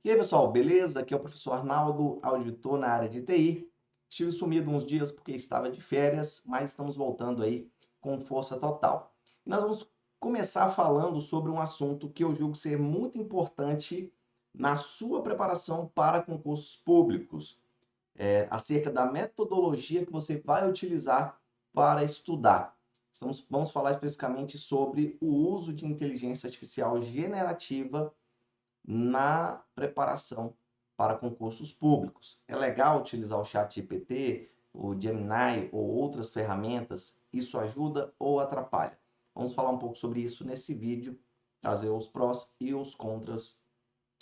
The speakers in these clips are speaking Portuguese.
E aí, pessoal, beleza? Aqui é o professor Arnaldo, auditor na área de TI. Estive sumido uns dias porque estava de férias, mas estamos voltando aí com força total. E nós vamos começar falando sobre um assunto que eu julgo ser muito importante na sua preparação para concursos públicos, acerca da metodologia que você vai utilizar para estudar. Vamos falar especificamente sobre o uso de inteligência artificial generativa na preparação para concursos públicos. É legal utilizar o ChatGPT, o Gemini ou outras ferramentas? Isso ajuda ou atrapalha? Vamos falar um pouco sobre isso nesse vídeo, trazer os prós e os contras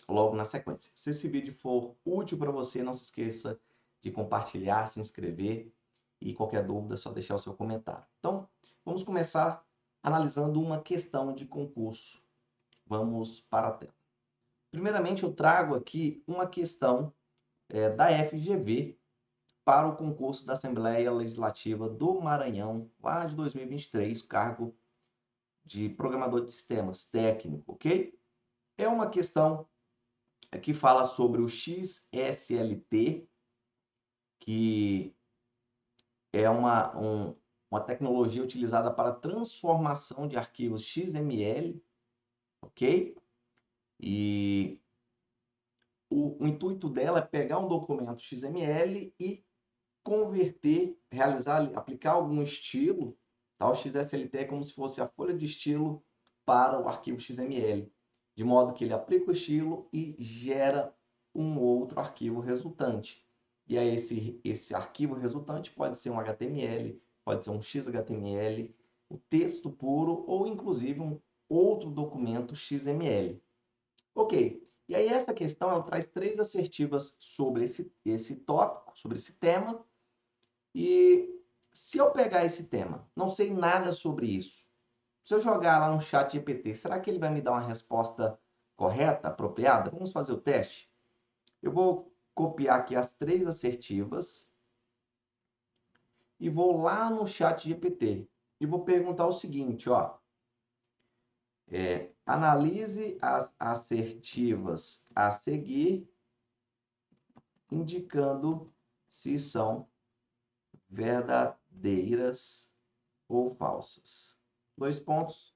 logo na sequência. Se esse vídeo for útil para você, não se esqueça de compartilhar, se inscrever e qualquer dúvida é só deixar o seu comentário. Então, vamos começar analisando uma questão de concurso. Vamos para a tela. Primeiramente, eu trago aqui uma questão da FGV para o concurso da Assembleia Legislativa do Maranhão, lá de 2023, cargo de programador de sistemas técnico, ok? É uma questão que fala sobre o XSLT, que é uma tecnologia utilizada para transformação de arquivos XML, ok? E o intuito dela é pegar um documento XML e converter, realizar, aplicar algum estilo, tá? O XSLT é como se fosse a folha de estilo para o arquivo XML, de modo que ele aplica o estilo e gera um outro arquivo resultante. E aí esse arquivo resultante pode ser um HTML, pode ser um XHTML, o texto puro ou inclusive um outro documento XML. Ok. E aí essa questão ela traz três assertivas sobre esse tópico, sobre esse tema. E se eu pegar esse tema, não sei nada sobre isso, se eu jogar lá no chat GPT, será que ele vai me dar uma resposta correta, apropriada? Vamos fazer o teste? Eu vou copiar aqui as três assertivas e vou lá no chat GPT e vou perguntar o seguinte, ó. Analise as assertivas a seguir, indicando se são verdadeiras ou falsas. Dois pontos.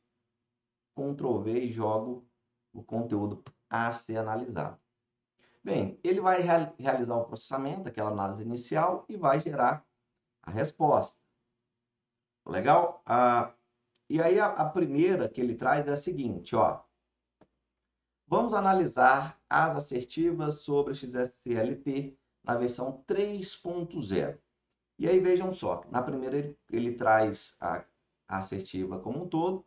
Ctrl V e jogo o conteúdo a ser analisado. Bem, ele vai realizar o processamento, aquela análise inicial, e vai gerar a resposta. Legal? E aí a primeira que ele traz é a seguinte, ó. Vamos analisar as assertivas sobre o XSLT na versão 3.0. E aí vejam só, na primeira ele traz a assertiva como um todo.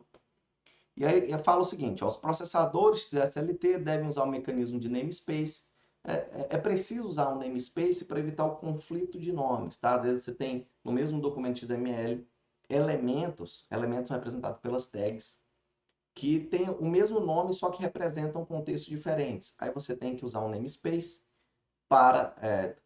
E aí fala o seguinte, ó, os processadores XSLT devem usar o mecanismo de namespace. É preciso usar um namespace para evitar o conflito de nomes, tá? Às vezes você tem no mesmo documento XML elementos são representados pelas tags, que têm o mesmo nome, só que representam contextos diferentes. Aí você tem que usar um namespace para,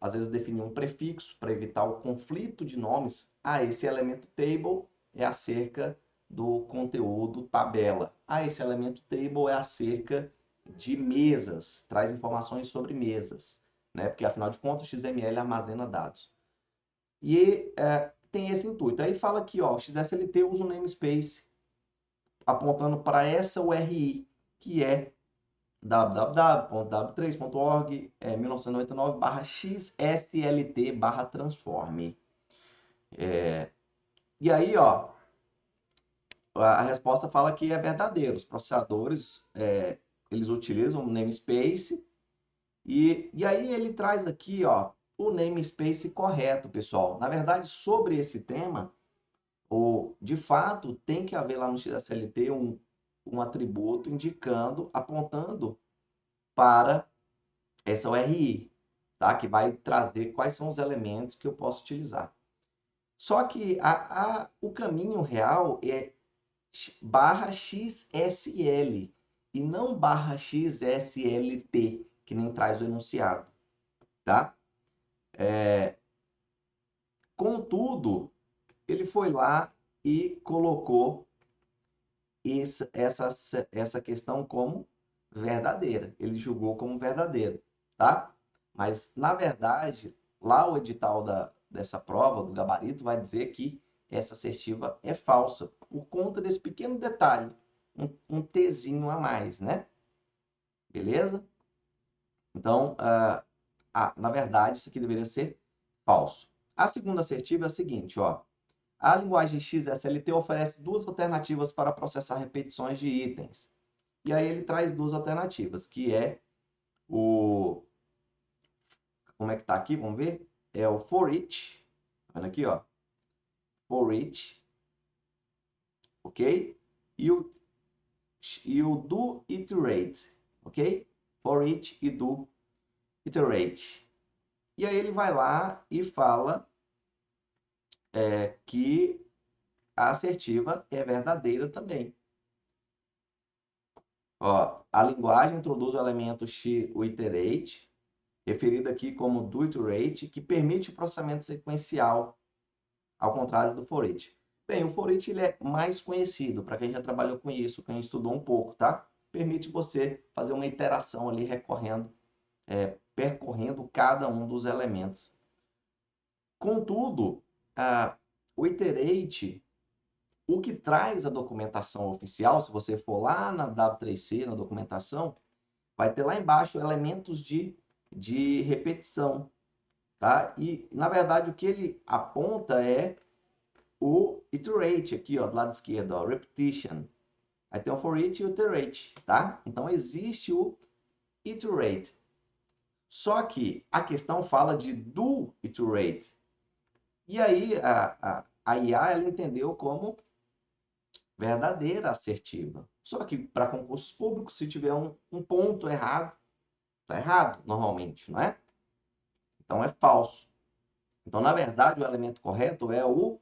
às vezes, definir um prefixo para evitar o conflito de nomes. Esse elemento table é acerca do conteúdo tabela. Esse elemento table é acerca de mesas, traz informações sobre mesas, né? Porque afinal de contas o XML armazena dados. E tem esse intuito. Aí fala aqui, ó, o XSLT usa um namespace apontando para essa URI, que é www.w3.org 1999/xslt/transform. E aí, ó, a resposta fala que é verdadeiro. Os processadores, eles utilizam o namespace e aí ele traz aqui, ó, o namespace correto, pessoal. Na verdade, sobre esse tema, de fato, tem que haver lá no XSLT um atributo indicando, apontando para essa URI, tá? Que vai trazer quais são os elementos que eu posso utilizar. Só que o caminho real é /XSL e não /XSLT, que nem traz o enunciado, tá? Contudo, ele foi lá e colocou essa questão como verdadeira. Ele julgou como verdadeira, tá? Mas, na verdade, lá o edital dessa prova, do gabarito, vai dizer que essa assertiva é falsa, por conta desse pequeno detalhe, um Tzinho a mais, né? Beleza? Então, na verdade, isso aqui deveria ser falso. A segunda assertiva é a seguinte, ó. A linguagem XSLT oferece duas alternativas para processar repetições de itens. E aí ele traz duas alternativas, que é o... Como é que tá aqui? Vamos ver? É o for each. Tá vendo aqui, ó? For each. Ok? E o do iterate. Ok? For each e do iterate. E aí ele vai lá e fala que a assertiva é verdadeira também. Ó, a linguagem introduz o elemento o iterate, referido aqui como do iterate, que permite o processamento sequencial, ao contrário do for each. Bem, o for each ele é mais conhecido, para quem já trabalhou com isso, quem estudou um pouco, tá? Permite você fazer uma iteração ali, percorrendo cada um dos elementos. Contudo, o iterate, o que traz a documentação oficial, se você for lá na W3C, na documentação, vai ter lá embaixo elementos de repetição, tá? E, na verdade, o que ele aponta é o iterate aqui, ó, do lado esquerdo, ó, repetition. Aí tem o for each e o iterate, tá? Então, existe o iterate. Só que a questão fala de do iterate. E aí, a IA, ela entendeu como verdadeira assertiva. Só que para concursos públicos, se tiver um ponto errado, está errado normalmente, não é? Então é falso. Então, na verdade, o elemento correto é o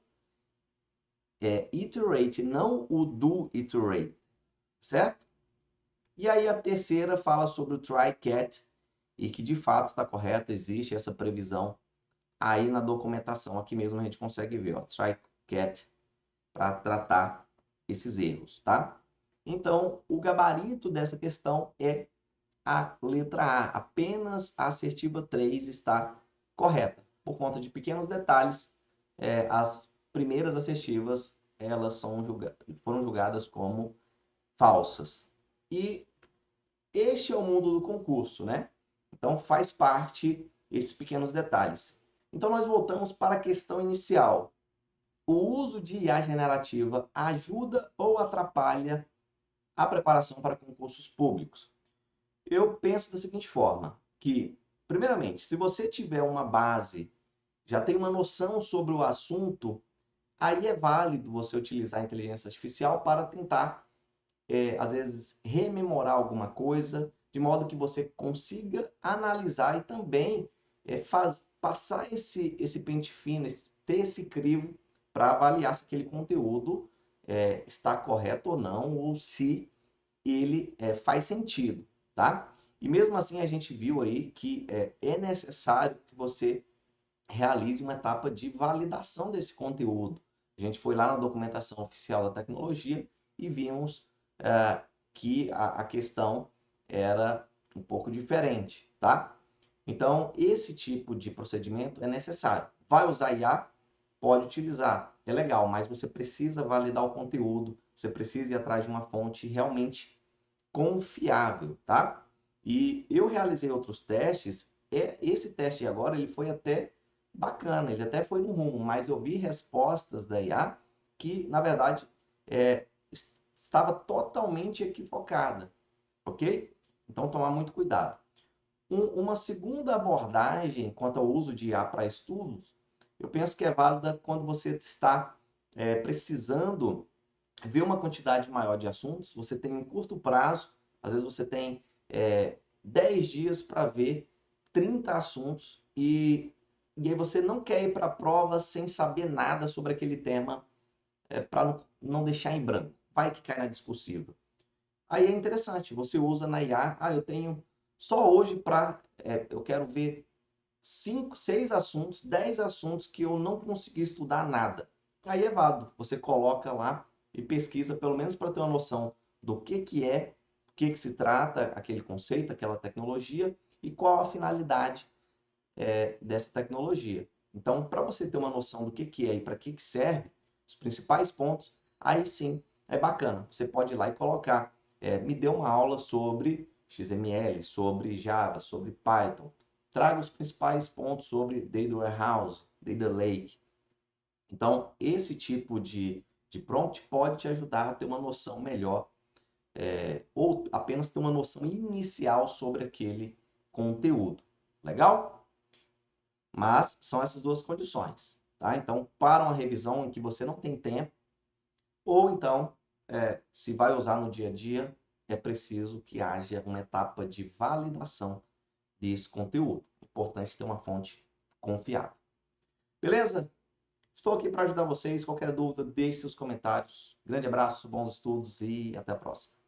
iterate, não o do iterate, certo? E aí a terceira fala sobre o try-cat, e que de fato está correto, existe essa previsão aí na documentação. Aqui mesmo a gente consegue ver, ó, try-cat, para tratar esses erros, tá? Então, o gabarito dessa questão é a letra A. Apenas a assertiva 3 está correta. Por conta de pequenos detalhes, as primeiras assertivas elas foram julgadas como falsas. E este é o mundo do concurso, né? Então faz parte esses pequenos detalhes. Então nós voltamos para a questão inicial. O uso de IA generativa ajuda ou atrapalha a preparação para concursos públicos? Eu penso da seguinte forma, que, primeiramente, se você tiver uma base, já tem uma noção sobre o assunto, aí é válido você utilizar a inteligência artificial para tentar, às vezes, rememorar alguma coisa, de modo que você consiga analisar e também passar esse pente fino, ter esse crivo para avaliar se aquele conteúdo está correto ou não, ou se ele faz sentido, tá? E mesmo assim a gente viu aí que é necessário que você realize uma etapa de validação desse conteúdo. A gente foi lá na documentação oficial da tecnologia e vimos que a questão era um pouco diferente, tá? Então, esse tipo de procedimento é necessário. Vai usar IA? Pode utilizar, é legal, mas você precisa validar o conteúdo, você precisa ir atrás de uma fonte realmente confiável, tá? E eu realizei outros testes, esse teste agora ele foi até bacana, ele até foi no rumo, mas eu vi respostas da IA que, na verdade, estava totalmente equivocada, ok? Então, tomar muito cuidado. Uma segunda abordagem quanto ao uso de IA para estudos, eu penso que é válida quando você está precisando ver uma quantidade maior de assuntos, você tem um curto prazo, às vezes você tem 10 dias para ver 30 assuntos e aí você não quer ir para a prova sem saber nada sobre aquele tema para não deixar em branco. Vai que cai na discursiva. Aí é interessante, você usa na IA, eu tenho só hoje eu quero ver 5, 6 assuntos, 10 assuntos que eu não consegui estudar nada. Aí é válido, você coloca lá e pesquisa, pelo menos para ter uma noção do que é que se trata aquele conceito, aquela tecnologia e qual a finalidade dessa tecnologia. Então, para você ter uma noção do que é e para que serve, os principais pontos, aí sim é bacana. Você pode ir lá e colocar, me dê uma aula sobre XML, sobre Java, sobre Python. Traga os principais pontos sobre Data Warehouse, Data Lake. Então, esse tipo de prompt pode te ajudar a ter uma noção melhor, ou apenas ter uma noção inicial sobre aquele conteúdo. Legal? Mas são essas duas condições, tá? Então, para uma revisão em que você não tem tempo, ou então, se vai usar no dia a dia, é preciso que haja uma etapa de validação desse conteúdo. Importante ter uma fonte confiável. Beleza? Estou aqui para ajudar vocês. Qualquer dúvida, deixe seus comentários. Grande abraço, bons estudos e até a próxima.